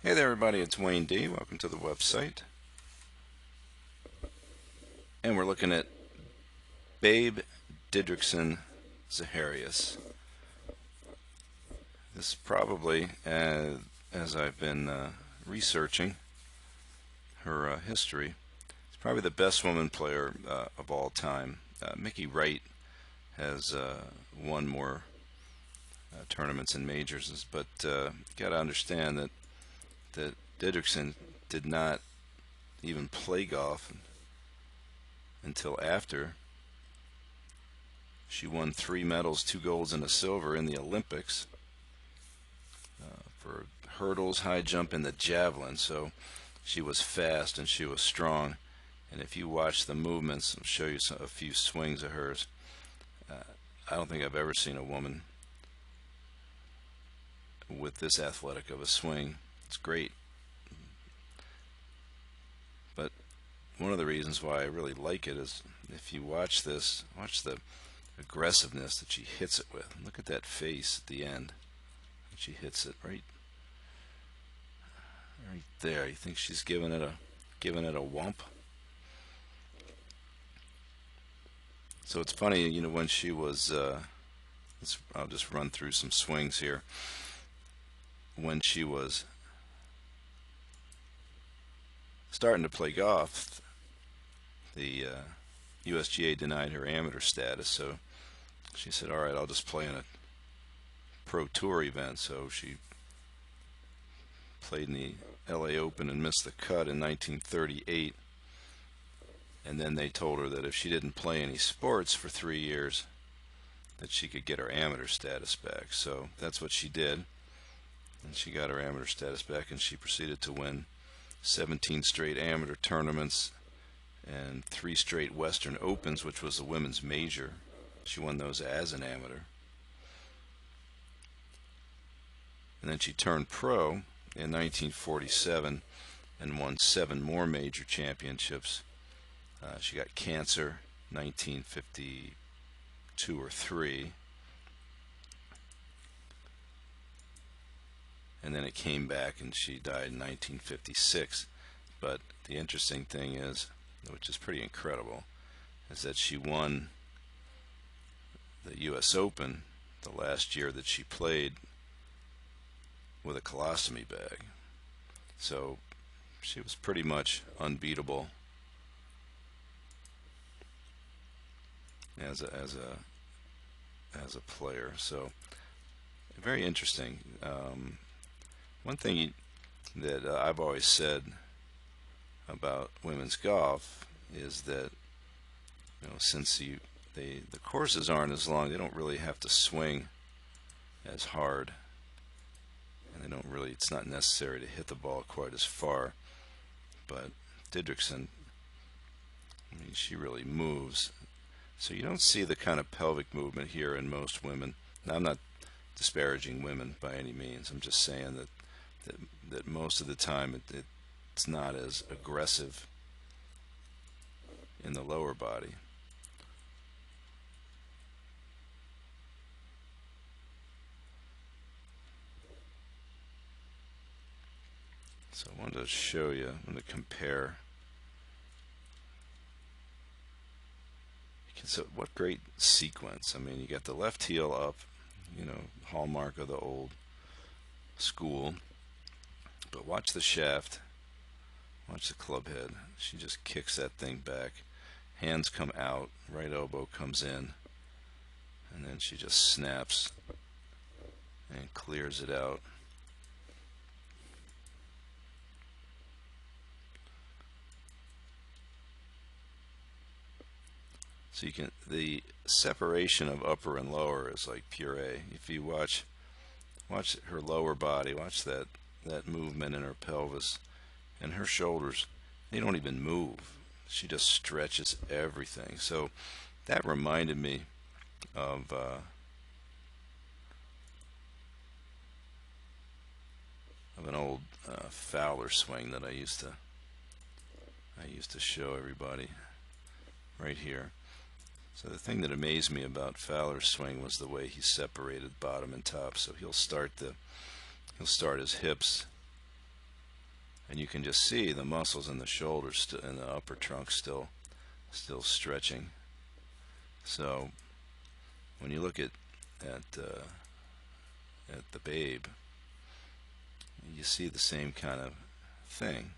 Hey there everybody, it's Wayne D. Welcome to the website. And we're looking at Babe Didrikson Zaharias. This is probably, as I've been researching her history, it's probably the best woman player of all time. Mickey Wright has won more tournaments and majors, but you got to understand that Didrikson did not even play golf until after she won 3 medals, 2 golds and a silver in the Olympics for hurdles, high jump, and the javelin. So she was fast and she was strong. And if you watch the movements, I'll show you a few swings of hers. I don't think I've ever seen a woman with this athletic of a swing. It's great. But one of the reasons why I really like it is if you watch this, watch the aggressiveness that she hits it with. Look at that face at the end. She hits it right there. You think she's giving it a whump? So it's funny, you know, when she was I'll just run through some swings here. When she was starting to play golf, the USGA denied her amateur status, so she said, all right, I'll just play in a pro tour event. So she played in the LA Open and missed the cut in 1938, and then they told her that if she didn't play any sports for 3 years that she could get her amateur status back. So that's what she did, and she got her amateur status back, and she proceeded to win 17 straight amateur tournaments and 3 straight Western Opens, which was the women's major. She won those as an amateur. And then she turned pro in 1947 and won 7 more major championships. She got cancer 1952 or 3. And then it came back and she died in 1956. But the interesting thing is, which is pretty incredible, is that she won the US Open the last year that she played with a colostomy bag. So she was pretty much unbeatable as a player. So very interesting. One thing that I've always said about women's golf is that, you know, since the courses aren't as long, they don't really have to swing as hard, and they don't really, it's not necessary to hit the ball quite as far. But Didrikson, I mean, she really moves. So you don't see the kind of pelvic movement here in most women. Now, I'm not disparaging women by any means. I'm just saying that most of the time it's not as aggressive in the lower body. So I wanted to show you, I'm going to compare. So what great sequence. I mean, you got the left heel up, you know, hallmark of the old school. But watch the shaft, watch the club head. She just kicks that thing back. Hands come out, right elbow comes in, and then she just snaps and clears it out. So you can, the separation of upper and lower is like puree. If you watch her lower body, watch that movement in her pelvis and her shoulders, they don't even move. She just stretches everything. So that reminded me of an old Fowler swing that I used to show everybody right here. So the thing that amazed me about Fowler's swing was the way he separated bottom and top. So he'll start his hips and you can just see the muscles in the shoulders and the upper trunk still stretching. So when you look at the babe, you see the same kind of thing.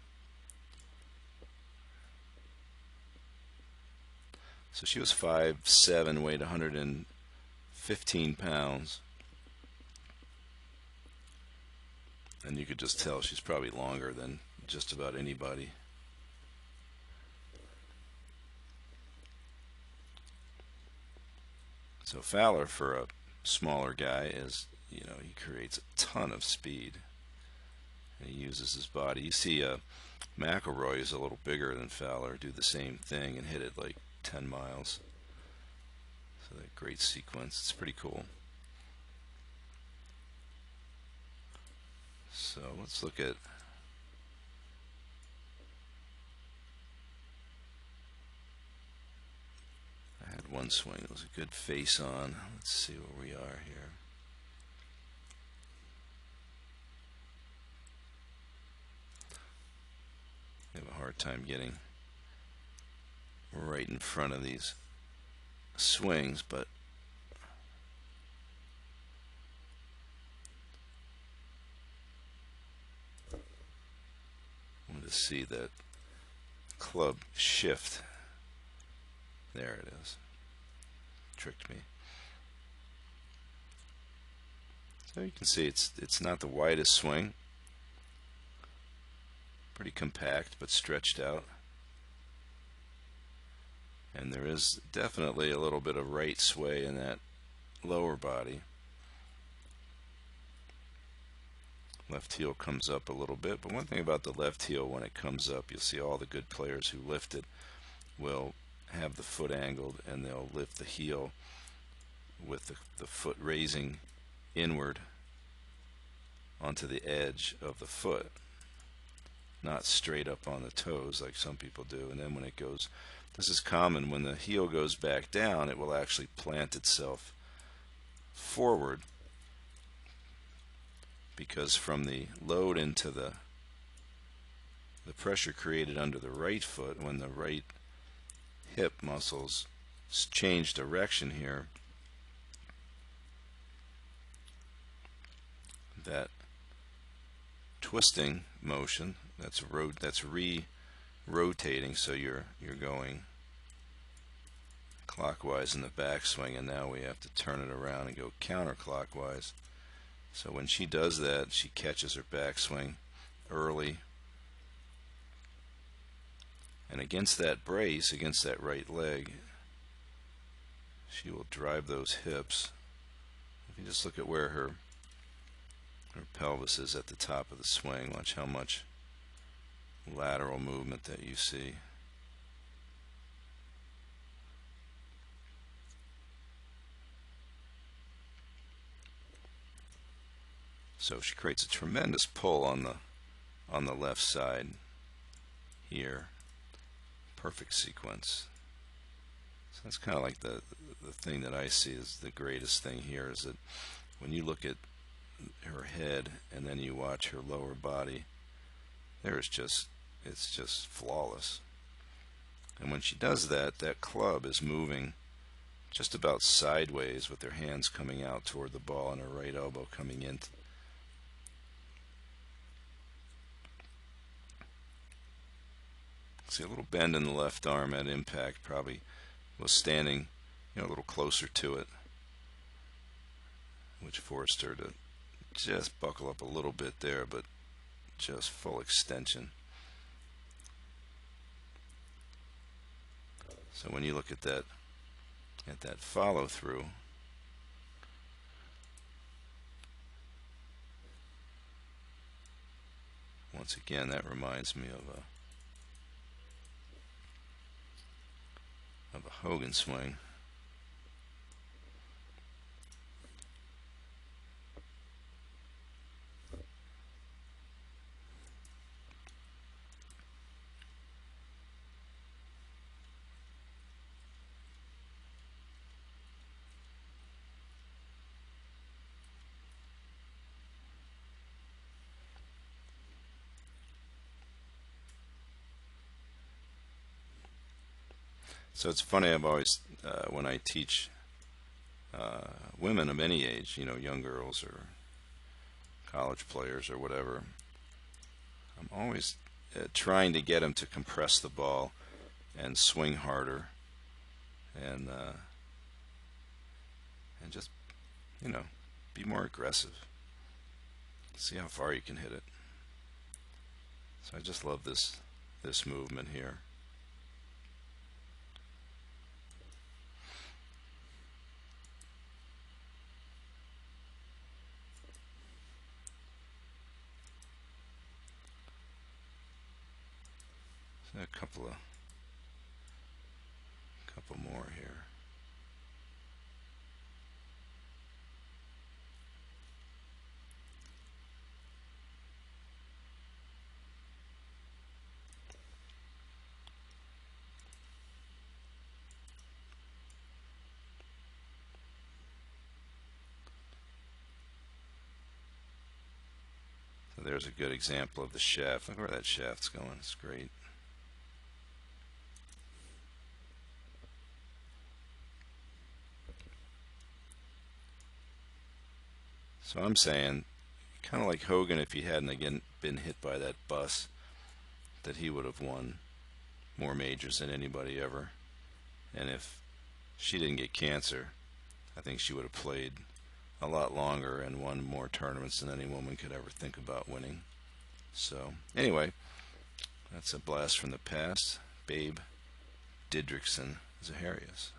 So she was 5'7", weighed 115 pounds. And you could just tell she's probably longer than just about anybody. So Fowler, for a smaller guy, he creates a ton of speed. And he uses his body. You see McElroy is a little bigger than Fowler, do the same thing and hit it like 10 miles. So that great sequence. It's pretty cool. So let's look at I had one swing. It was a good face on. Let's see where we are here. I have a hard time getting right in front of these swings, but I want to see that club shift. There it is. Tricked me. So you can see it's not the widest swing. Pretty compact but stretched out. And there is definitely a little bit of right sway in that lower body. Left heel comes up a little bit, but one thing about the left heel, when it comes up, you'll see all the good players who lift it will have the foot angled, and they'll lift the heel with the foot raising inward onto the edge of the foot, not straight up on the toes like some people do. And then when it goes, this is common, when the heel goes back down, it will actually plant itself forward, because from the load into the pressure created under the right foot, when the right hip muscles change direction here, that twisting motion, that's re-rotating, so you're going clockwise in the backswing, and now we have to turn it around and go counterclockwise. So when she does that, she catches her backswing early, and against that brace, against that right leg, she will drive those hips. If you just look at where her pelvis is at the top of the swing, watch how much lateral movement that you see. So she creates a tremendous pull on the left side here. Perfect sequence. So that's kind of like the thing that I see as the greatest thing here, is that when you look at her head and then you watch her lower body, it's just flawless. And when she does that, that club is moving just about sideways with her hands coming out toward the ball and her right elbow coming in. See a little bend in the left arm at impact, probably was standing a little closer to it, which forced her to just buckle up a little bit there, but just full extension. So when you look at that follow through, once again, that reminds me of a Hogan swing. So it's funny, I've always, when I teach women of any age, young girls or college players or whatever, I'm always trying to get them to compress the ball and swing harder and just, you know, be more aggressive. See how far you can hit it. So I just love this movement here. So a couple more here. So there's a good example of the shaft. Look where that shaft's going. It's great. So I'm saying, kind of like Hogan, if he hadn't again been hit by that bus, that he would have won more majors than anybody ever. And if she didn't get cancer, I think she would have played a lot longer and won more tournaments than any woman could ever think about winning. So anyway, that's a blast from the past. Babe Didrikson, Zaharias.